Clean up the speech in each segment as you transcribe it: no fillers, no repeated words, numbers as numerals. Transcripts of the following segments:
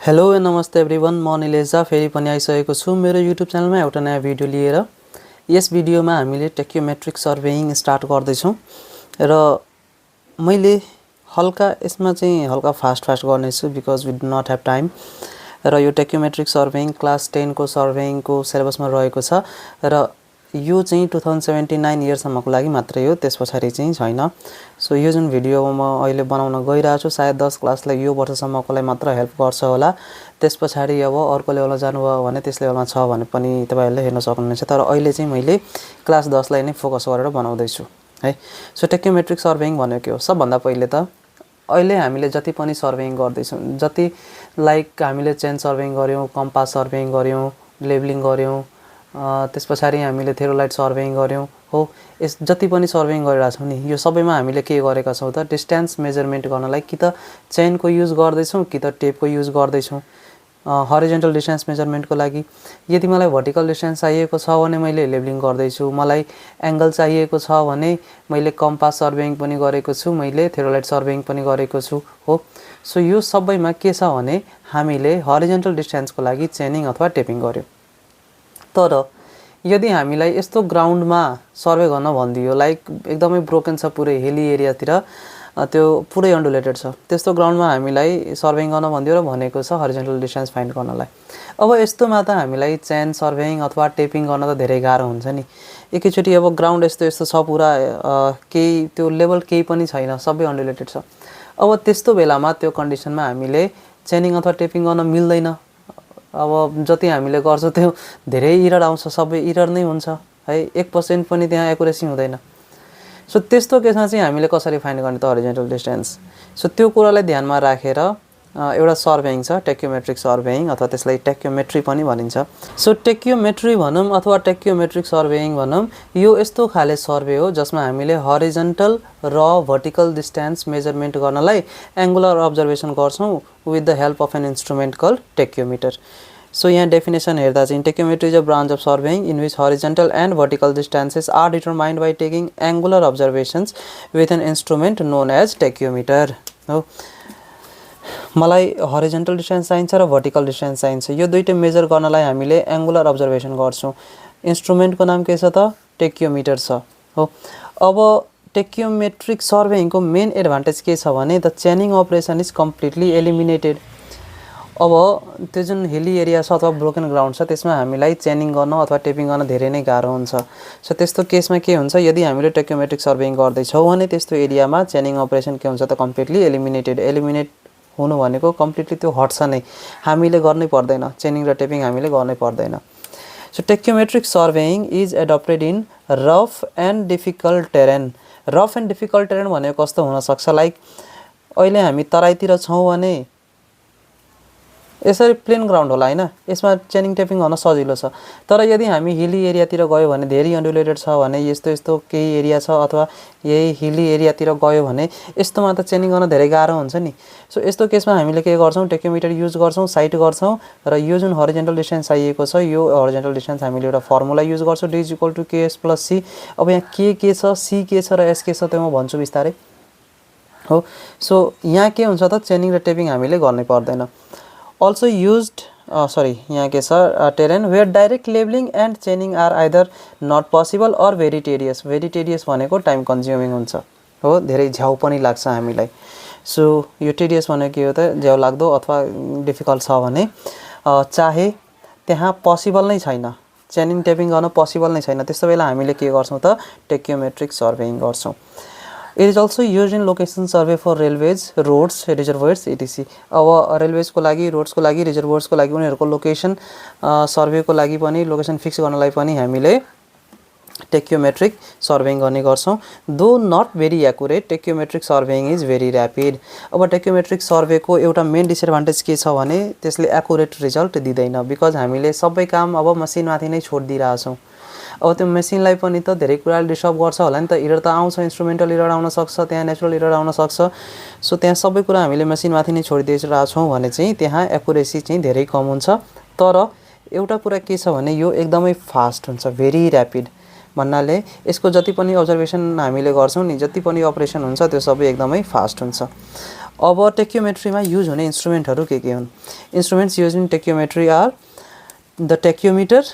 Hello and नमस्ते everyone, म निलेजा फेरि पनि आइसकेको छु मेरो युट्युब च्यानलमा एउटा नयाँ भिडियो लिएर। यस भिडियोमा हामीले टेक्योमेट्रिक सर्वेइङ स्टार्ट गर्दैछौँ र मैले यसमा चाहिँ हल्का फास्ट गर्नेछु because we do not have time. र यो टेक्योमेट्रिक सर्वेइङ क्लास 10 को सर्वेइङको सिलेबसमा रहेको छ र यो चाहिँ 2079 इयरसम्मको लागि मात्रै हो, त्यस पछाडि चाहिँ छैन। सो यो जुन भिडियो म अहिले बनाउन गइरहेको छु सायद 10 क्लासलाई यो वर्षसम्मकोलाई मात्र हेल्प गर्छ होला। त्यस पछाडि अब अर्को लेभलमा जानुभयो भने त्यस लेभलमा छ भने पनि तपाईहरुले हेर्न सक्नुहुनेछ, तर अहिले चाहिँ मैले क्लास 10 लाई नै फोकस गरेर बनाउँदैछु है। सो टेक्योमेट्रिक सर्वेइङ भनेको के हो? सबभन्दा पहिले त अहिले हामीले जति पनि सर्वेइङ गर्दैछौँ, जति लाइक हामीले चेन सर्वेइङ गर्यौं, कम्पास सर्वेइङ गर्यौं, लेबलिङ गर्यौं, त्यस पछाडि हामीले थेरोलाइट सर्वेइङ गर्यौं हो। यस जति पनि सर्वेइङ गरिरहेका छौं नि, यो सबैमा हामीले के गरेका छौं त डिस्टेन्स मेजरमेन्ट गर्नलाई कि त चेनको युज गर्दैछौं कि त टेपको युज गर्दैछौं। हरिजन्टल डिस्टेन्स मेजरमेन्टको लागि यदि मलाई भर्टिकल डिस्टेन्स चाहिएको छ भने मैले लेबलिङ गर्दैछु, मलाई एंगल चाहिएको छ भने मैले कम्पास सर्वेइङ पनि गरेको छु, मैले थेरोलाइट सर्वेइङ पनि गरेको छु हो। सो यो सबैमा के छ भने हामीले हरिजन्टल डिस्टेन्सको लागि चेनिङ अथवा टेपिङ गर्यौं। तर यदि हामीलाई यस्तो ग्राउन्डमा सर्वे गर्न भनिदियो, लाइक एकदमै ब्रोकन छ, पुरै हिली एरियातिर त्यो पुरै अन्डुलेटेड छ, त्यस्तो ग्राउन्डमा हामीलाई सर्वेइङ गर्न भनिदियो र भनेको छ हरिजन्टल डिस्टेन्स फाइन्ड गर्नलाई। अब यस्तोमा त हामीलाई चेन सर्वेइङ अथवा टेपिङ गर्न त धेरै गाह्रो हुन्छ नि। एकैचोटी अब ग्राउन्ड यस्तो छ, पुरा केही त्यो लेभल केही पनि छैन, सबै अन्डुलेटेड छ। अब त्यस्तो बेलामा त्यो कन्डिसनमा हामीले चेनिङ अथवा टेपिङ गर्न मिल्दैन। अब जति हामीले गर्छौं त्यो धेरै एरर आउँछ, सबै एरर नै हुन्छ है, 1% पनि त्यहाँ एक्युरेसी हुँदैन। सो त्यस्तो केसमा चाहिँ हामीले कसरी फाइन्ड गर्ने त हरिजन्टल डिस्टेन्स? सो त्यो कुरालाई ध्यानमा राखेर एउटा सर्वेइङ छ टेक्योमेट्रिक सर्वेइङ, अथवा त्यसलाई टेक्योमेट्री पनि भनिन्छ। सो टेक्योमेट्री भनौं अथवा टेक्योमेट्रिक सर्वेइङ भनौं, यो यस्तो खाले सर्वे हो जसमा हामीले हरिजन्टल र भर्टिकल डिस्टेन्स मेजरमेन्ट गर्नलाई एंगुलर अब्जर्भेसन गर्छौं with the help of an instrument called tacheometer. So यहाँ डेफिनेसन हेर्दा चाहिँ tacheometry is a branch of surveying in which horizontal and vertical distances are determined by taking angular observations with an instrument known as tacheometer हो। मलाई horizontal distance चाहिन्छ र vertical distance चाहिन्छ, यो दुईटै मेजर गर्नलाई हामीले एंगुलर अब्जर्भेसन गर्छौं। इन्स्ट्रुमेन्टको नाम के छ त? टेक्योमिटर छ हो। अब टेक्योमेट्रिक सर्वेइङको मेन एडभान्टेज के छ भने the chaining operation is completely eliminated. अब त्यो जुन हिली एरिया छ अथवा ब्रोकन ग्राउन्ड छ त्यसमा हामीलाई चेनिङ गर्न अथवा टेपिङ गर्न धेरै नै गाह्रो हुन्छ। सो त्यस्तो केसमा के हुन्छ, यदि हामीले टेक्योमेट्रिक सर्वेइङ गर्दैछौँ भने त्यस्तो एरियामा चेनिङ अपरेसन के हुन्छ त कम्प्लिटली एलिमिनेटेड। एलिमिनेट हुनु भनेको कम्प्लिटली त्यो हट्छ नै, हामीले गर्नै पर्दैन, चेनिङ र टेपिङ हामीले गर्नै पर्दैन। So tacheometric surveying is adapted in rough and difficult terrain. Rough and difficult terrain भनेको कस्तो हुन सक्छ, लाइक अहिले हामी तराईतिर छौं भने यसरी प्लेन ग्राउन्ड होला हैन, यसमा चेनिङ टेपिङ गर्न सजिलो छ। तर यदि हामी हिली एरियातिर गयो भने, धेरै अन्डुलेटेड छ भने, यस्तो केही एरिया छ अथवा यही हिली एरियातिर गयो भने यस्तोमा त चेनिङ गर्न धेरै गाह्रो हुन्छ नि। सो यस्तो केसमा हामीले के गर्छौं, टेक्योमिटर युज गर्छौं, साइट गर्छौं र यो जुन हरिजन्टल डिस्टेन्स चाहिएको छ यो हरिजन्टल डिस्टेन्स हामीले एउटा फर्मुला युज गर्छौं, d = ks + c। अब यहाँ के छ, c के छ र s के छ त्यो म भन्छु बिस्तारै हो। सो यहाँ के हुन्छ त चेनिङ र टेपिङ हामीले गर्नै पर्दैन। Also used यहाँ के छ terrain where direct labeling and chaining are either not possible or very tedious। very tedious भनेको टाइम कन्ज्युमिङ हुन्छ हो, धेरै झ्याउ पनि लाग्छ हामीलाई। सो यो टेडियस भनेको के हो त, झ्याउ लाग्दो अथवा डिफिकल्ट छ भने चाहे त्यहाँ पोसिबल नै छैन, चेनिङ टेपिङ गर्न पोसिबल नै छैन, त्यस्तो बेला हामीले के गर्छौं त टेक्योमेट्रिक सर्वेइङ गर्छौं। It is also used in location survey for railways, roads, reservoirs etc। अब रेलवेज को लागि, रोड्स को लागि, रिजर्भोयर्स को लागि उनीहरुको लोकेसन सर्वे को लागि पनि, लोकेसन फिक्स गर्नलाई पनि हामीले टेक्योमेट्रिक सर्वेइङ गर्ने गर्छौं। Though not very accurate, tacheometric surveying is very rapid. अब टेक्योमेट्रिक सर्वेको एउटा मेन डिसएडभान्टेज के छ भने त्यसले एक्युरेट रिजल्ट दिँदैन, बिकज हामीले सबै काम अब मसिनमाथि नै छोड्दिरहेछौं। अब त्यो मेसिनलाई पनि त धेरै कुराले डिस्टर्ब गर्छ होला नि त, एरर त आउँछ, इन्स्ट्रुमेन्टल एरर आउन सक्छ, त्यहाँ नेचुरल एरर आउन सक्छ। सो त्यहाँ सबै कुरा हामीले मेसिनमाथि नै छोडिदिइरहेछौं भने चाहिँ त्यहाँ एक्युरेसी चाहिँ धेरै कम हुन्छ। तर एउटा कुरा के छ भने यो एकदमै फास्ट हुन्छ, भेरी र्यापिड भन्नाले यसको जति पनि अब्जर्भेसन हामीले गर्छौं नि, जति पनि अपरेसन हुन्छ त्यो सबै एकदमै फास्ट हुन्छ। अब टेक्योमेट्रीमा युज हुने इन्स्ट्रुमेन्टहरू के हुन्? Instruments used in tacheometry are the tacheometer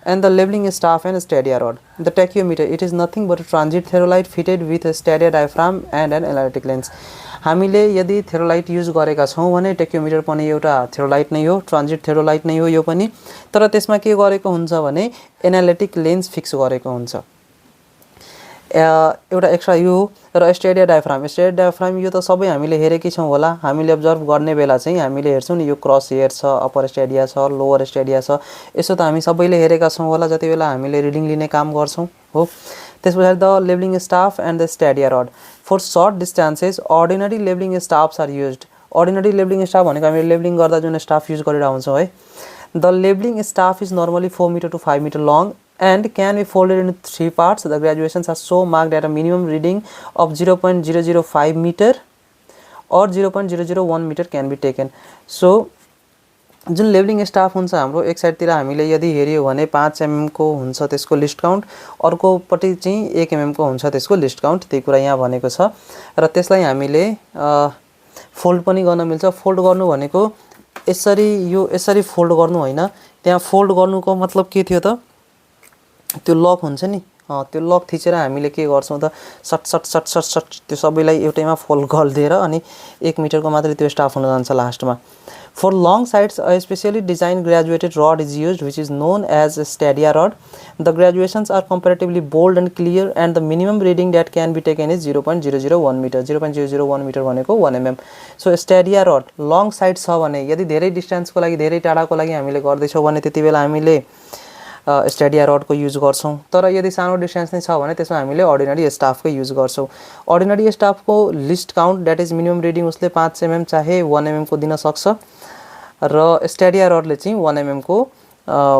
and the leveling staff and stadia rod. The tachyometer, it is nothing but a transit theodolite fitted with a stadia diaphragm and an analytic lens. हामीले यदि theodolite use गरेका छौं भने टेक्योमिटर पनि एउटा theodolite नै हो, transit theodolite नै हो यो पनि, तर त्यसमा के गरेको हुन्छ भने एनालिटिक लेन्स फिक्स गरेको हुन्छ। एउटा एक्स्ट्रा यो र स्टेडिया डायफ्राम यो त सबै हामीले हेरेकै छौं होला। हामीले अब्जर्भ गर्ने बेला चाहिँ हामीले हेर्छौं नि यो क्रस हेयर छ, अप्पर स्टेडिया छ, लोअर स्टेडिया छ, यसो त हामी सबैले हेरेका छौं होला जति बेला हामीले रिडिङ लिने काम गर्छौं हो। त्यसपछि the levelling staff and the stadia rod for short distances ordinary levelling staffs are used. Ordinary levelling staff भनेको हामीले लेभलिङ गर्दा जुन स्टाफ युज गरेर आउँछौं है। The levelling staff is normally 4 metre to 5 metre long and can be folded into 3 parts. The graduations are so marked that a minimum reading of 0.005 meter or 0.001 meter can be taken. So जुन levelling staff हुन्छ हाम्रो एक साइडतिर हामीले यदि हेर्यो भने 5 mm को हुन्छ त्यसको लिस्ट काउन्ट, अर्कोपट्टि चाहिँ 1 mm को हुन्छ त्यसको लिस्ट काउन्ट, त्यही कुरा यहाँ भनेको छ। र त्यसलाई हामीले फोल्ड पनि गर्न मिल्छ। फोल्ड गर्नु भनेको यसरी फोल्ड गर्नु हैन, त्यहाँ फोल्ड गर्नुको मतलब के थियो त, त्यो लक हुन्छ नि, त्यो लक थिचेर हामीले के गर्छौं त सट सट सट सट सट त्यो सबैलाई एउटैमा फोल्ड गरिदिएर अनि 1 मिटरको मात्रै त्यो स्टाफ हुन जान्छ लास्टमा। For long sides, a specially designed graduated rod is used, which is known as a stadia rod. The graduations are comparatively bold and clear, and the minimum reading that can be taken is 0.001 meter. 0.001 meter भनेको 1 mm. So stadia rod long side छ भने यदि धेरै डिस्टेन्सको लागि धेरै टाढाको लागि हामीले गर्दैछौं भने त्यतिबेला हामीले स्टेडिया रड को युज गर्छौं। तर यदि सानो डिस्टेन्स नै छ भने त्यसमा हामीले अर्डिनरी स्टाफ को युज गर्छौं। अर्डिनरी स्टाफ को list count that is minimum reading उसले 5 mm चाहे 1 mm को दिन सक्छ र स्टेडिया रडले चाहिँ 1 mm को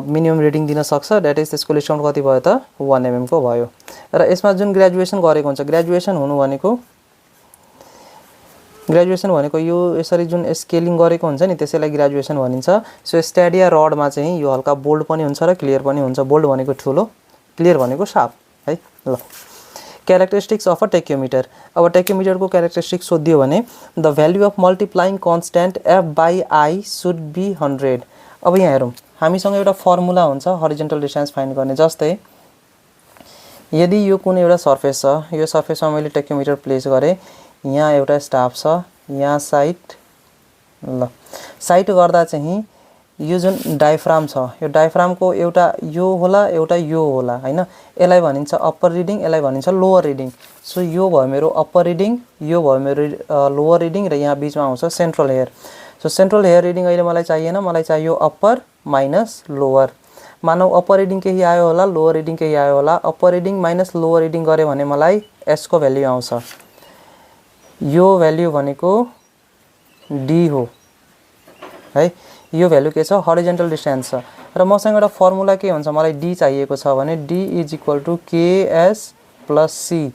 मिनिमम रिडिङ दिन सक्छ। दैट इज त्यसको लिस्ट काउन्ट कति भयो त 1 mm को भयो। र यसमा जुन ग्रेजुएसन गरेको हुन्छ, ग्रेजुएसन भनेको यो यसरी जुन स्केलिङ गरेको हुन्छ नि त्यसैलाई ग्रेजुएसन भनिन्छ। सो स्टेडिया रडमा चाहिँ यो हल्का बोल्ड पनि हुन्छ र क्लियर पनि हुन्छ। बोल्ड भनेको ठुलो, क्लियर भनेको शार्प है। ल क्यारेक्टरिस्टिक्स अफ अ टेक्योमिटर। अब टेक्योमिटरको क्यारेक्टरिस्टिक्स सोधियो भने the value of multiplying constant f/i should be 100। अब यहाँ हेरौं, हामीसँग एउटा फर्मुला हुन्छ हरिजन्टल डिस्टेन्स फाइन्ड गर्ने। जस्तै यदि यो कुनै एउटा सर्फेस छ, यो सर्फेसमा मैले टेक्योमिटर प्लेस गरे, यहाँ एउटा स्टाफ छ, यहाँ साइट गर्दा चाहिँ यो जुन डायफ्राम छ, यो डायफ्रामको एउटा यो होला एउटा यो होला हैन। यसलाई भनिन्छ अप्पर रिडिङ, यसलाई भनिन्छ लोअर रिडिङ। सो यो भयो मेरो अप्पर रिडिङ, यो भयो मेरो लोअर रिडिङ र यहाँ बीचमा आउँछ central hair. So central hair reading अहिले मलाई चाहिएन, मलाई चाहियो अप्पर माइनस लोअर। मानौ अप्पर रिडिङ केही आयो होला, लोअर रिडिङ केही आयो होला। Upper reading minus lower reading गरे भने मलाई s को भ्यालु आउँछ। यो भ्यालु भनेको d हो है। यो भ्यालु के छ, हरिजन्टल डिस्टेन्स छ। र मसँग एउटा फर्मुला के हुन्छ, मलाई d चाहिएको छ भने d is equal to ks plus c,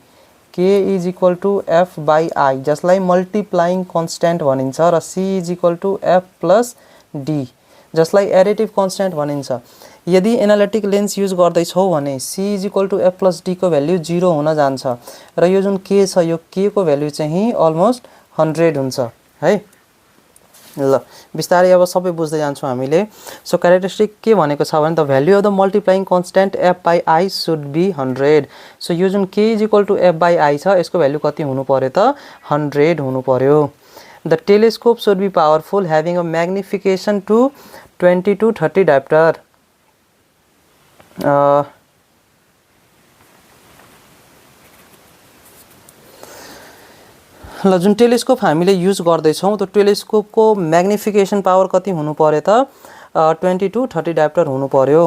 k is equal to f/i जसलाई मल्टिप्लाइङ कन्स्ट्यान्ट भनिन्छ, र c is equal to f plus d जसलाई एडिटिभ कन्स्ट्यान्ट भनिन्छ। यदि एनालिटिक लेन्स युज गर्दैछौँ भने c is equal to f plus d को भ्यालु 0 हुन जान्छ र यो जुन k छ यो k को भ्यालु चाहिँ अलमोस्ट 100 हुन्छ है। ल बिस्तारै अब सबै बुझ्दै जान्छौँ हामीले। सो क्यारेक्टरिस्टिक के भनेको छ भने the value of the multiplying constant f/i should be 100। So यो जुन k is equal to f/i छ यसको भ्यालु कति हुनु पर्यो त 100 हुनु पर्यो। The telescope should be powerful having a magnification to 20 to 30 dioptre. ल जुन टेलिस्कोप हामीले युज गर्दैछौँ त्यो टेलिस्कोपको म्याग्निफिकेसन पावर कति हुनु पर्यो त 20 to 30 डायोप्टर हुनु पर्यो।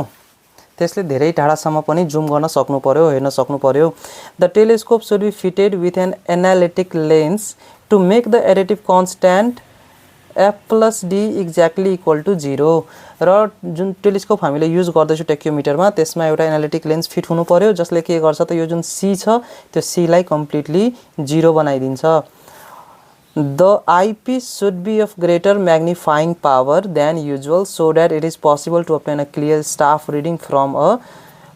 त्यसले धेरै टाढासम्म पनि जुम गर्न सक्नु पर्यो, हेर्न सक्नु पर्यो। The telescope should be fitted with an analytic lens to make the additive constant f plus d exactly equal to 0। र जुन टेलिस्कोप हामीले युज गर्दैछौँ टेक्योमिटरमा त्यसमा एउटा एनालिटिक लेन्स फिट हुनु पर्यो जसले के गर्छ त यो जुन c छ त्यो c लाई कम्प्लिटली 0 बनाइदिन्छ। The eyepiece should be of greater magnifying power than usual so that it is possible to obtain a clear staff reading from a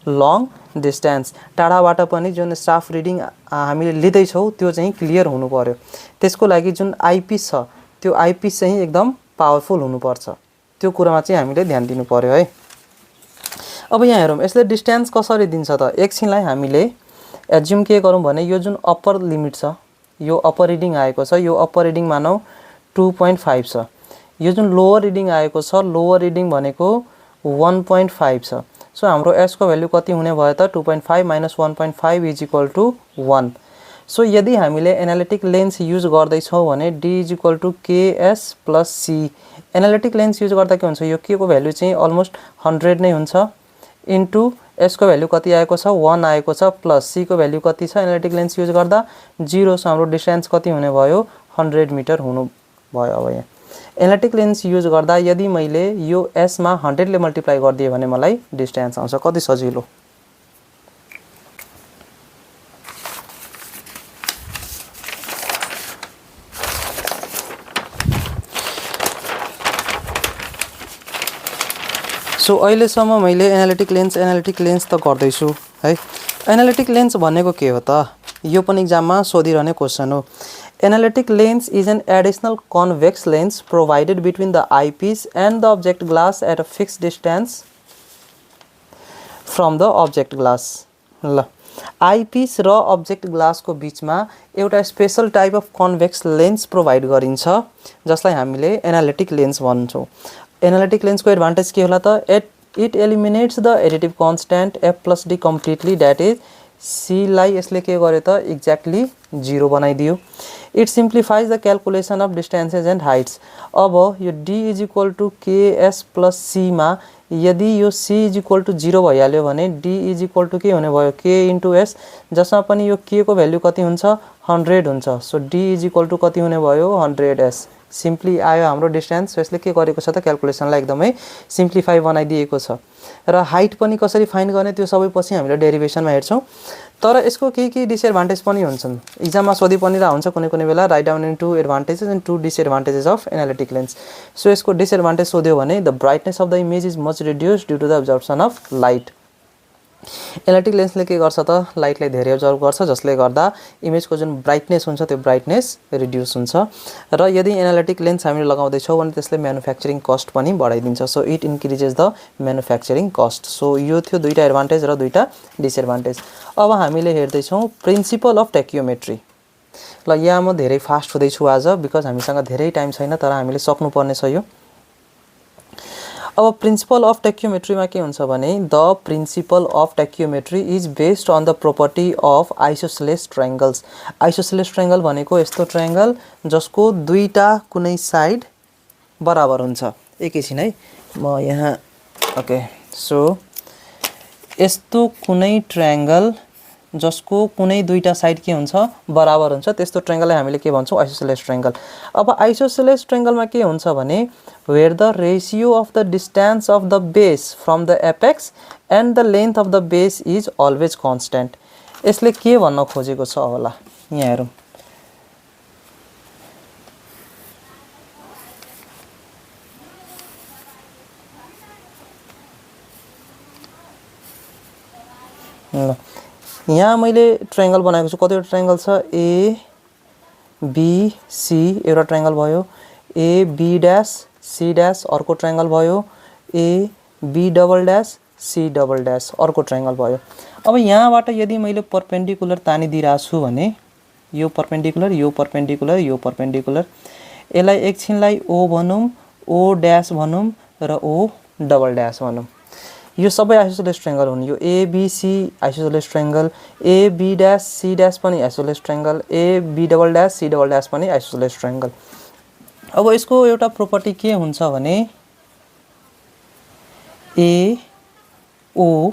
long distance टाढाबाट पनि जुन स्टाफ रिडिङ हामीले लिँदैछौँ त्यो चाहिँ क्लियर हुनु पर्यो। त्यसको लागि जुन आइपिस छ त्यो आइपिस चाहिँ एकदम पावरफुल हुनुपर्छ, त्यो कुरामा चाहिँ हामीले ध्यान दिनु पर्यो है। अब यहाँ हेरौँ यसले डिस्टेन्स कसरी दिन्छ त। एकछिनलाई हामीले एज्युम के गरौँ भने यो जुन अप्पर लिमिट छ, यो अप्पर रिडिङ आएको छ, यो अप्पर रिडिङ मानौ 2.5 छ। यो जुन लोअर रिडिङ आएको छ, लोअर रिडिङ भनेको 1.5 छ। सो हाम्रो s को भ्यालु कति हुने भयो त 2.5 - 1.5 = 1। सो यदि हामीले एनालिटिक लेन्स युज गर्दैछौँ भने d = ks + c। Analytic lens use गर्दा के हुन्छ, यो k को भ्यालु चाहिँ अलमोस्ट 100 नै हुन्छ, इन्टु s को भ्यालु कति आएको छ 1 आएको छ, प्लस c को भ्यालु कति छ एनालिटिक लेन्स युज गर्दा 0। सो हाम्रो डिस्टेन्स कति हुने भयो 100 मिटर हुनु भयो। अब यहाँ एनालिटिक लेन्स युज गर्दा यदि मैले यो s मा 100 ले मल्टिप्लाई गरिदिएँ भने मलाई डिस्टेन्स आउँछ। कति सजिलो। सो अहिलेसम्म मैले एनालिटिक लेन्स त गर्दैछु है। एनालिटिक लेन्स भनेको के हो त, यो पनि एक्जाममा सोधिरहने क्वेसन हो। Analytic lens is an additional convex lens provided between the eyepiece and the object glass at a fixed distance from the object glass। ल आइपिस र अब्जेक्ट ग्लासको बिचमा एउटा special type of convex lens provide गरिन्छ जसलाई हामीले anallatic lens भन्छौँ। Anallatic लेन्सको एडभान्टेज के होला त, it eliminates the additive constant f+d completely, that is c लाई यसले के गर्यो त एक्ज्याक्टली 0 बनाइदियो। It simplifies the calculation of distances and heights. अब यो d = ks + c मा यदि यो c = 0 भइहाल्यो भने d = के हुने भयो k * s, जसमा पनि यो k को भ्यालु कति हुन्छ 100 हुन्छ। सो d = कति हुने भयो 100s। सिम्पली आयो हाम्रो डिस्टेन्स। यसले के गरेको छ त क्यालकुलेसनलाई एकदमै सिम्प्लिफाई बनाइदिएको छ। र हाइट पनि कसरी फाइन्ड गर्ने त्यो सबै पछि हामीले डेरिभेसनमा हेर्छौँ। तर यसको केही डिसएडभान्टेज पनि हुन्छन्, एक्जाममा सोधि पनि हुन्छ कुनै कुनै बेला, write down into advantages and 2 disadvantages of anallatic lens. So यसको डिसएडभान्टेज सोध्यो भने the brightness of the image is much reduce due to the absorption of light. Anallatic लेन्सले के गर्छ त लाइटलाई धेरै अब्जर्भ गर्छ, जसले गर्दा इमेजको जुन ब्राइटनेस हुन्छ त्यो ब्राइटनेस रिड्युस हुन्छ। र यदि एनालिटिक लेन्स हामीले लगाउँदैछौँ भने त्यसले म्यानुफ्याक्चरिङ कस्ट पनि बढाइदिन्छ। So it increases the manufacturing cost. So यो थियो दुईटा एडभान्टेज र दुईटा डिसएडभान्टेज। अब हामीले हेर्दैछौँ प्रिन्सिपल अफ टेक्योमेट्री। ल यहाँ म धेरै फास्ट हुँदैछु आज बिकज हामीसँग धेरै टाइम छैन, तर हामीले सक्नुपर्ने छ यो। अब प्रिन्सिपल अफ टेक्योमेट्रीमा के हुन्छ भने the principle of tacheometry is based on the property of isosceles triangles. Isosceles triangle भनेको यस्तो ट्रायंगल जसको दुईटा कुनै साइड बराबर हुन्छ। एकैछिन है म यहाँ ओके। सो यस्तो कुनै ट्रायंगल जसको कुनै दुईटा साइड के हुन्छ बराबर हुन्छ, त्यस्तो ट्रायंगललाई हामीले के भन्छौँ आइसोसेलेस ट्रायंगल। अब आइसोसेलेस ट्रायंगलमा के हुन्छ भने where the ratio of the distance of the base from the apex and the length of the base is always constant। यसले के भन्न खोजेको छ होला यहाँ हेरौँ। ल यहाँ मैले ट्रायंगल बनाएको छु। कतिवटा ट्रायंगल छ ए बी सी एउटा ट्रायंगल भयो, A B dash C dash अर्को ट्रायंगल भयो, A B double dash C double dash अर्को ट्रायंगल भयो। अब यहाँबाट यदि मैले परपेन्डिकुलर तानिदिरहेको छु भने यो परपेन्डिकुलर यो परपेन्डिकुलर यो परपेन्डिकुलर, यसलाई एकछिनलाई ओ भनौँ, ओ डैश भनौँ र ओ डबल डैश भनौँ। यो सबै आइसोसेलेस ट्रायंगल हुन्। यो A B C isosceles triangle, A B dash C dash पनि isosceles triangle, A B double dash C double dash पनि आइसोसेलेस ट्रायंगल। अब यसको एउटा प्रोपर्टी के हुन्छ भने ए ओ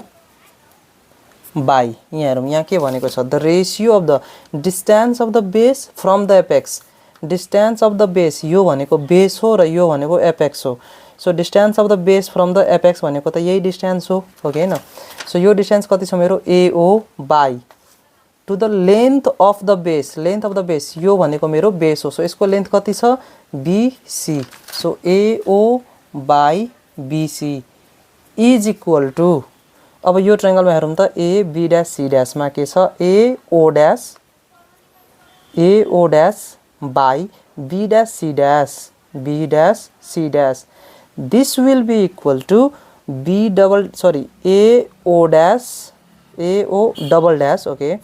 बाई यहाँ हेरौँ यहाँ के भनेको छ the ratio of the distance of the base from the apex. Distance of the base यो भनेको बेस हो र यो भनेको एपेक्स हो। So distance of the base from the apex भनेको त यही डिस्टेन्स हो कि हैन। सो यो डिस्टेन्स कति छ मेरो AO by two the length of the base. Length of the base यो भनेको मेरो बेस हो। सो यसको लेन्थ कति छ B C. So A O by B C is equal to अब यो ट्रायंगलमा हेरौँ त A B dash C dash मा के छ A O dash by B dash C dash this will be equal to b double sorry a o dash okay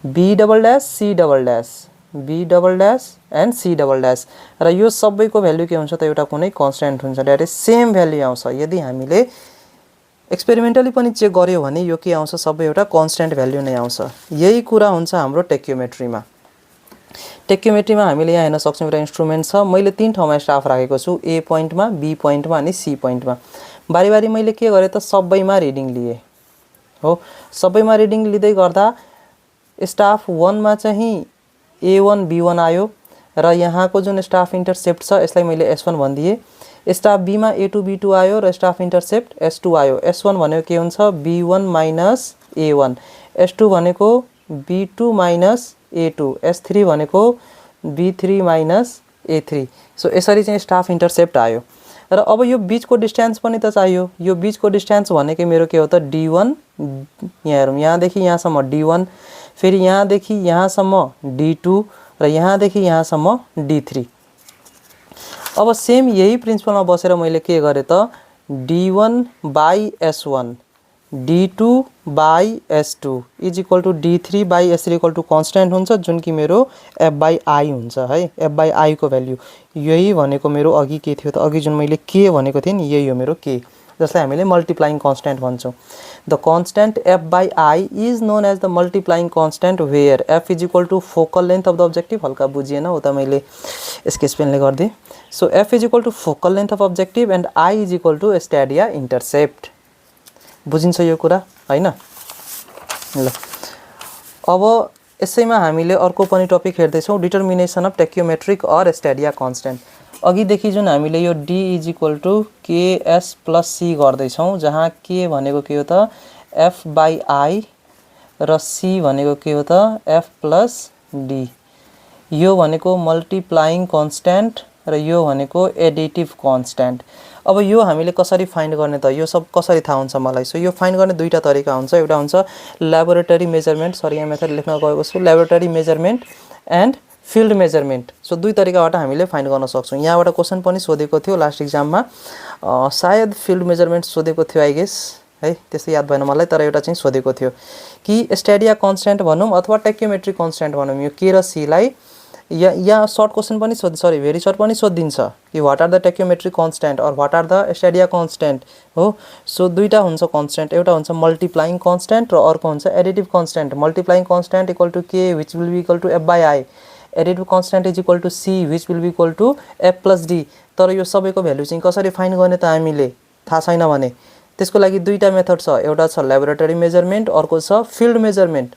b double dash c double dash and c double dash र यो सबैको value के हुन्छ त एउटा कुनै constant हुन्छ that is same value आउँछ। यदि हामीले एक्सपेरिमेन्टली पनि चेक गर्यो भने यो के आउँछ सबै एउटा कन्स्ट्यान्ट भ्यालु नै आउँछ। यही कुरा हुन्छ हाम्रो टेक्योमेट्रीमा। टेक्योमेट्रीमा हामीले यहाँ हेर्न सक्छौं एउटा इन्स्ट्रुमेन्ट छ। मैले तीन ठाउँमा स्टाफ राखेको छु ए पोइन्टमा बी पोइन्टमा अनि सी पोइन्टमा। बारी मैले के गरे त सबैमा रिडिङ लिए हो। सबैमा रिडिङ लिँदै गर्दा स्टाफ 1 मा चाहिँ A1 B1 आयो र यहाँको जुन स्टाफ इन्टरसेप्ट छ यसलाई मैले S1 भनिदिए। स्टाफ B मा A2 B2 आयो र स्टाफ इन्टरसेप्ट S2 आयो। S1 भनेको के हुन्छ B1 माइनस A1, S2 भनेको B2 माइनस A2, S3 भनेको B3 माइनस A3। सो यसरी चाहिँ स्टाफ इन्टरसेप्ट आयो र अब यो बीचको डिस्टेन्स पनि त चाहियो। यो बीचको डिस्टेन्स भनेको मेरो के हो त D1, यहाँ हेरौँ यहाँदेखि यहाँसम्म D1, फेरि यहाँदेखि यहाँसम्म D2 र यहाँदेखि यहाँसम्म D3। अब सेम यही प्रिन्सिपलमा बसेर मैले के गरे त D1 by S1 D2 by S2 is equal to D3 by S3 equal to constant हुन्छ जुन कि मेरो F बाई I हुन्छ है। F बाई I को भ्यालु यही भनेको मेरो अघि के थियो त अघि जुन मैले के भनेको थिएँ नि यही हो मेरो के, जसलाई हामीले मल्टिप्लाइङ कन्स्ट्यान्ट भन्छौँ। The constant F by I is known as the multiplying constant where F is equal to focal length of the objective. हल्का बुझिएन हो त मैले स्केच पेनले गर्दै। So F is equal to focal length of objective and I is equal to stadia intercept. बुझिन्छ यो कुरा हैन? ल अब यसैमा हामीले अर्को पनि टपिक हेर्दै छौं determination of tacheometric or stadia constant. अघिदेखि जुन हामीले यो D is equal to KS plus C गर्दै छौं जहाँ K भनेको के हो त F बाई I र C भनेको के हो त F प्लस D। यो भनेको मल्टिप्लाइङ कन्स्ट्यान्ट र यो भनेको एडिटिभ कन्स्ट्यान्ट। अब यो हामीले कसरी फाइन्ड गर्ने त यो सब कसरी थाहा हुन्छ मलाई? सो यो फाइन्ड गर्ने दुईटा तरिका हुन्छ। एउटा हुन्छ ल्याबोरेटरी मेजरमेन्ट, सरी यहाँ मेथड लेख्न गएको छु, laboratory measurement and field measurement. So दुई तरिकाबाट हामीले फाइन्ड गर्न सक्छौं। यहाँबाट क्वेशन पनि सोधेको थियो लास्ट एक्जाममा, सायद फिल्ड मेजरमेन्ट सोधेको थियो आई गेस है, त्यस्तो याद भएन मलाई, तर एउटा चाहिँ सोधेको थियो कि स्टेडिया कन्स्ट्यान्ट भनौं अथवा टेक्योमेट्रिक कन्स्ट्यान्ट भनौं। यो के र सी लाई या सर्ट क्वेशन पनि सरी भेरी सर्ट पनि सोधिन्छ कि what are the tacheometric constant और what are the stadia constant हो। सो दुईटा हुन्छ कन्स्ट्यान्ट, एउटा हुन्छ मल्टिप्लाइङ कन्स्ट्यान्ट र अर्को हुन्छ additive constant. Multiplying constant equal to K which will be equal to F by I, additive constant is equal to C which will be equal to F plus D। तर यो सबैको value चाहिँ कसरी find गर्ने त हामीले थाहा छैन भने त्यसको लागि दुईटा मेथड छ। एउटा छ ल्याबोरेटरी मेजरमेन्ट, अर्को छ फिल्ड मेजरमेन्ट।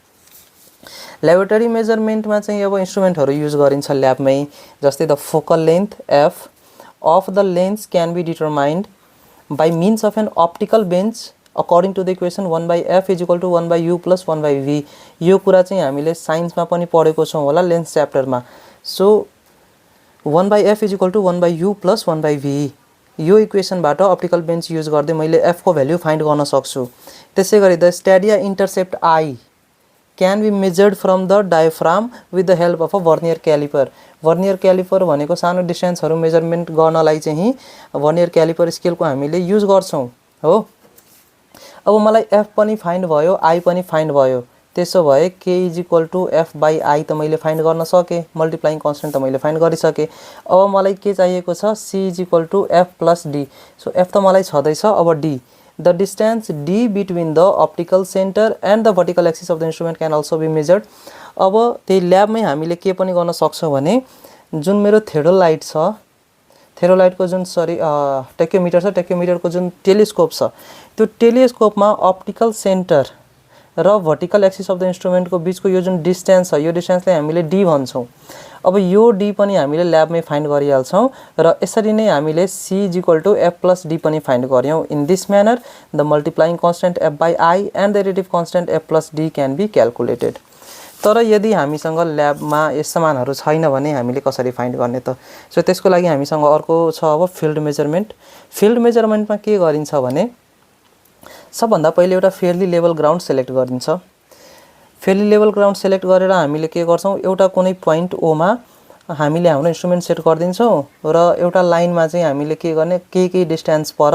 ल्याबोरेटरी मेजरमेन्टमा चाहिँ अब इन्स्ट्रुमेन्टहरु युज गरिन्छ ल्याबमै, जस्तै the focal length F of the lens can be determined by means of an optical bench according to the equation 1 by F is equal to 1 by U plus 1 by V। यो कुरा चाहिँ हामीले साइन्समा पनि पढेको छौं होला लेन्स च्याप्टरमा। So 1 by F is equal to 1 by U plus 1 by V। यो इक्वेसनबाट अप्टिकल बेन्च युज गर्दै मैले F को भ्यालु फाइन्ड गर्न सक्छु। त्यसैगरी the Stadia intercept I can be measured from the diaphragm with the help of a vernier caliper। vernier caliper भनेको सानो डिस्टेन्सहरु measurement गर्नलाई चाहिँ vernier caliper स्केलको हामीले युज गर्छौं हो। अब मलाई F पनि फाइन्ड भयो, I पनि फाइन्ड भयो, त्यसो भए K is equal to F by I त मैले फाइन्ड गर्न सके, मल्टिप्लाइङ कन्स्ट्यान्ट त मैले फाइन्ड गरिसके। अब मलाई के चाहिएको छ C is equal to F plus D। So F त मलाई छदै छ, अब D the distance D between the optical center and the vertical axis of the instrument can also be measured। अब त्यही ल्याबमै हामीले के पनि गर्न सक्छौं भने जुन मेरो थेरोलाइट छ, थेरोलाइटको जुन टेक्योमिटर छ, टेक्योमिटरको जुन टेलिस्कोप छ, त्यो टेलिस्कोपमा अप्टिकल सेन्टर र भर्टिकल एक्सिस अफ द इन्स्ट्रुमेन्टको बीचको यो जुन डिस्टेन्स छ, यो डिस्टेन्सलाई हामीले D भन्छौं। अब यो D पनि हामीले ल्याबमै फाइन्ड गरिहाल्छौं र यसरी नै हामीले C is equal to F plus D पनि फाइन्ड गर्यौं। In this manner the multiplying constant F by I and the additive constant F plus D can be calculated. तर यदि हामीसँग ल्याबमा यस समानहरु छैन भने हामीले कसरी फाइन्ड गर्ने त? सो त्यसको लागि हामीसँग अर्को छ अब फिल्ड मेजरमेन्ट। फिल्ड मेजरमेन्टमा के गरिन्छ भने सबभन्दा पहिले एउटा फेयरली लेभल ग्राउन्ड सेलेक्ट गरिन्छ। फेयरली लेभल ग्राउन्ड सेलेक्ट गरेर हामीले के गर्छौं, एउटा कुनै पोइन्ट ओ मा हामीले हाम्रो इन्स्ट्रुमेन्ट सेट गरिदिन्छौं र एउटा लाइनमा चाहिँ हामीले के गर्ने, के डिस्टेन्स पर,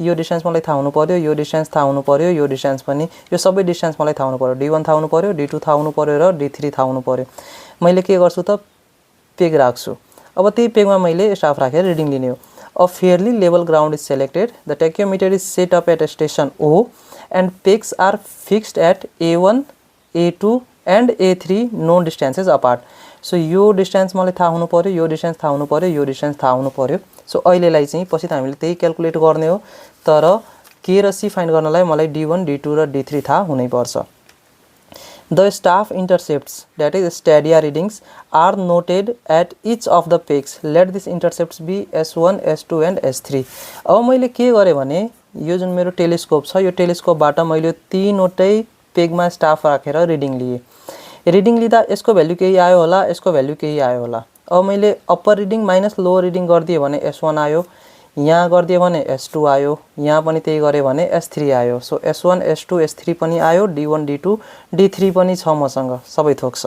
यो डिस्टेन्स मलाई थाहा हुनु पर्यो, यो डिस्टेन्स थाहा हुनु पर्यो, यो डिस्टेन्स पनि, यो सबै डिस्टेन्स मलाई थाहा हुनु पर्यो, d1 थाहा हुनु पर्यो, d2 थाहा हुनु पर्यो र d3 थाहा हुनु पर्यो। मैले के गर्छु त, पेग राख्छु। अब त्यही पेगमा मैले स्टाफ राखेर रिडिङ लिने हो। A fairly level ground is selected. The tachyometer is set up at station O and pegs are fixed at A1, A2 and A3 known distances apart. So यो डिस्टेन्स मलाई थाहा हुनु पर्यो, यो डिस्टेन्स थाहा हुनु पर्यो, यो डिस्टेन्स थाहा हुनु पर्यो। सो अहिलेलाई चाहिँ पछि त हामीले त्यही क्याल्कुलेट गर्ने हो, तर के र सी फाइन्ड गर्नलाई मलाई d1, d2 र d3 थाहा हुनै पर्छ। The staff intercepts, that is stadia readings, are noted at each of the pegs. Let these intercepts be S1, S2 and S3. अब मैले के गरेँ भने, यो जुन मेरो टेलिस्कोप छ, यो टेलिस्कोपबाट मैले तीनवटै पेगमा स्टाफ राखेर रिडिङ लिए। रिडिङ लिँदा यसको भ्यालु केही आयो होला, यसको भ्यालु केही आयो होला। अब मैले upper reading minus lower reading गरिदिएँ भने S1 आयो, यहाँ गरिदिएँ भने S2 आयो, यहाँ पनि त्यही गरेँ भने S3 आयो। सो S1, S2, S3 पनि आयो, d1, d2, d3 पनि छ मसँग, सबै थोक छ।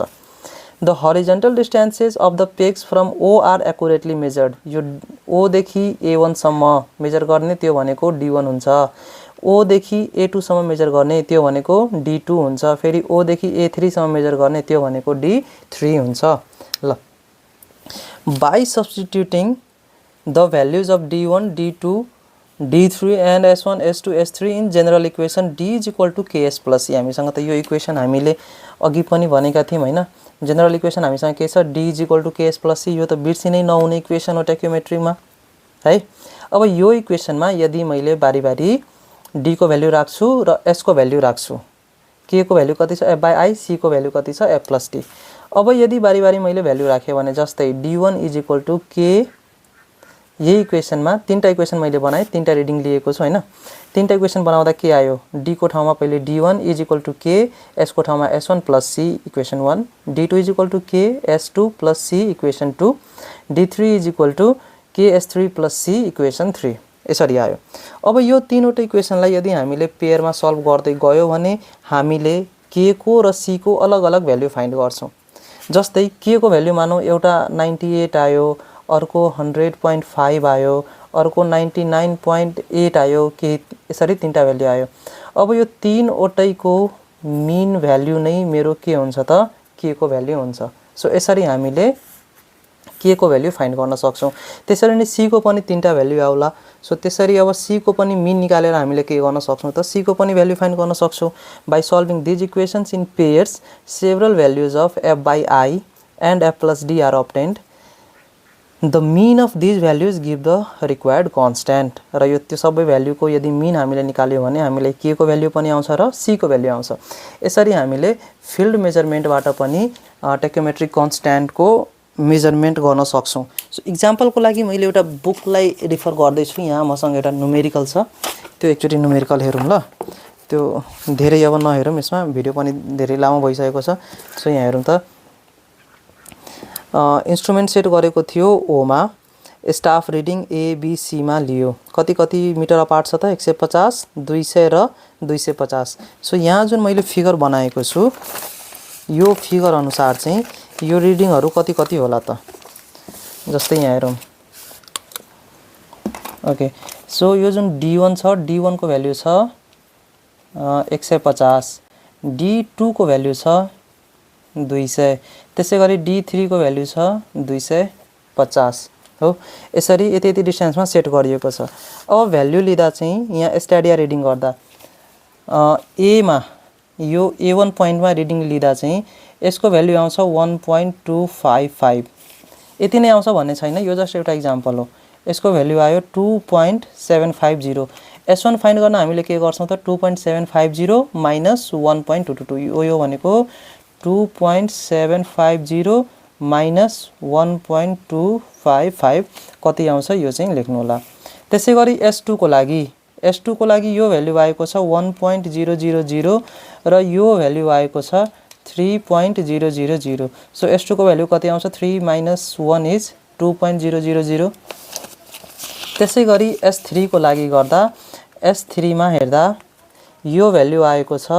The horizontal distances of the pegs from O are accurately measured. यो O देखि A1 सम्म मेजर गर्ने त्यो भनेको d1 हुन्छ, O देखि A2 सम्म मेजर गर्ने त्यो भनेको d2 हुन्छ, फेरि O देखि A3 सम्म मेजर गर्ने त्यो भनेको d3 हुन्छ। ल, by substituting the values of d1, d2, d3 and s1, s2, s3 in general equation d is equal to ks plus c। हामीसँग त यो इक्वेसन हामीले अघि पनि भनेका थियौं हैन। जनरल इक्वेसन हामीसँग के छ, d is equal to ks plus c। यो त बिर्सिनै नहुने इक्वेसन हो ट्याक्योमेट्रीमा है। अब यो इक्वेसनमा यदि मैले बारी बारी d को भ्यालु राख्छु र s को भ्यालु राख्छु, k को भ्यालु कति छ f by i, c को भ्यालु कति छ f plus d। अब यदि बारी बारी मैले भ्यालु राखे भने जस्तै d1 is equal to k, यही इक्वेसनमा तीनटा इक्वेसन मैले बनाएँ, तीनटा रिडिङ लिएको छु हैन। तीनटा इक्वेसन बनाउँदा के आयो, d को ठाउँमा पहिले d1 is equal to k, s को ठाउँमा s1 plus c equation 1, d2 is equal to k s2 plus c equation 2, d3 is equal to k s3 plus c equation 3 यसरी आयो। अब यो तीनवटा इक्वेसनलाई यदि हामीले पेयरमा सल्भ गर्दै गयो भने हामीले k को र c को अलग अलग भ्यालु फाइन्ड गर्छौं। जस्तै k को भ्यालु मानौ एउटा 98 आयो, अर्को 100.5 आयो, अर्को 99.8 आयो, के यसरी तीनटा भ्यालु आयो। अब यो तीनवटैको मिन भ्यालु नै मेरो के हुन्छ त, k को भ्यालु हुन्छ। सो यसरी हामीले k को भ्यालु फाइन्ड गर्न सक्छौं। त्यसरी नै c को पनि तीनटा भ्यालु आउला। सो त्यसरी अब c को पनि मिन निकालेर हामीले के गर्न सक्छौं त, c को पनि भ्यालु फाइन्ड गर्न सक्छौं। By solving these equations in pairs several values of f by i and f plus d are obtained. The mean of these values give the required constant. र यो त्यो सबै भ्यालु को यदि मिन हामीले निकाल्यो भने हामीलाई k को भ्यालु पनि आउँछ र c को भ्यालु आउँछ। यसरी हामीले फिल्ड मेजरमेन्टबाट पनि ट्याक्योमेट्रिक कन्स्ट्यान्ट को मेजरमेन्ट गर्न सक्छौं। सो एक्जाम्पल को लागि मैले एउटा बुकलाई रिफर गर्दै छु। यहाँ मसँग एउटा न्युमेरिकल छ, त्यो एकचोटी न्युमेरिकल हेरौँ ल। त्यो धेरै अब नहेरौँ, यसमा भिडियो पनि धेरै लामो भइसकेको छ। सो यहाँ हेरौँ त, इन्स्ट्रुमेन्ट सेट गरेको थियो ओ मा, staff reading A B C मा लियो। कति कति मिटर अपार्ट छ त, 150, 200 र 250। सो यहाँ जुन मैले फिगर बनाएको छु, यो फिगर अनुसार चाहिँ यो रिडिङहरु कति कति होला त। जस्तै यहाँ हेरौँ। ओके, सो यो जुन d1 छ, d1 को भ्यालु छ 150, d2 को भ्यालु छ 200, त्यसैगरी d3 को भ्यालु छ 250 हो। यसरी यति यति डिस्टेन्समा सेट गरिएको छ। अब भ्यालु लिँदा चाहिँ यहाँ स्ट्याडिया रिडिङ गर्दा ए मा यो a1 पोइन्टमा रिडिङ लिँदा चाहिँ यसको भ्यालु आउँछ 1.255। यति नै आउँछ भन्ने छैन, यो जस्ट एउटा एक्जाम्पल हो। यसको भ्यालु आयो 2.750। s1 फाइन्ड गर्न हामीले के गर्छौं त, 2.750 माइनस 1.222, यो भनेको 2.750 माइनस 1.255 कति आउँछ यो चाहिँ लेख्नु होला। त्यसैगरी s2 को लागि, s2 को लागि यो भ्यालु आएको छ 1.000 र यो भ्यालु आएको छ 3.000। सो s2 को भ्यालु कति आउँछ, 3 माइनस 1 इज 2.000। त्यसैगरी s3 को लागि गर्दा s3 मा हेर्दा यो भ्यालु आएको छ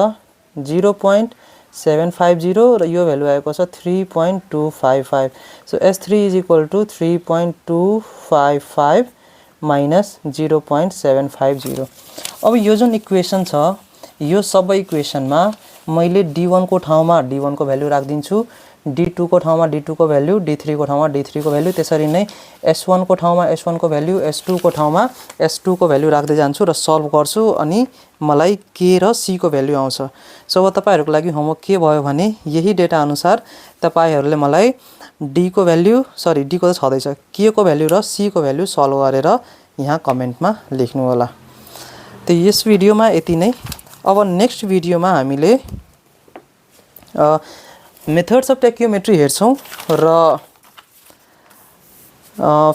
0.750 र यो भ्यालु आएको छ 3.255 so S3 is equal to 3.255 minus 0.750 अब यो जुन इक्वेसन छ यो सबै इक्वेसनमा मैले D1 को ठाउँमा D1 को भ्यालु राख्दिन्छु D2 को ठाउँमा D2 को भ्यालु D3 को ठाउँमा D3 को भ्यालु त्यसरी नै S1 को ठाउँमा S1 को भ्यालु S2 को ठाउँमा S2 को भ्यालु राख्दै जान्छु र सल्भ गर्छु अनि मलाई K र C को भ्यालु आउँछ सो अब तपाईहरुको लागि होमवर्क के भयो भने यही डेटा अनुसार तपाईहरुले मलाई D को भ्यालु सरी D को त छदैछ K को भ्यालु र C को भ्यालु सल्भ गरेर यहाँ कमेन्टमा लेख्नु होला त यस भिडियोमा यति नै अब नेक्स्ट भिडियोमा हामीले मेथड्स अफ टेक्योमेट्री हेर्छौं र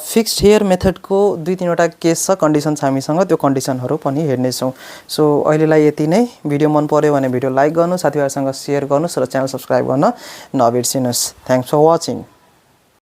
फिक्स्ड हेयर मेथड को 2-3 वटा केस छ कन्डिसन छ हामीसँग त्यो कन्डिसनहरु पनि हेर्ने छौं सो अहिलेलाई यति नै भिडियो मन पर्यो भने भिडियो लाइक गर्नु साथीहरुसँग शेयर गर्नुस् र च्यानल सब्स्क्राइब गर्न नबिर्सिनुस् थ्यांक्स फर वाचिङ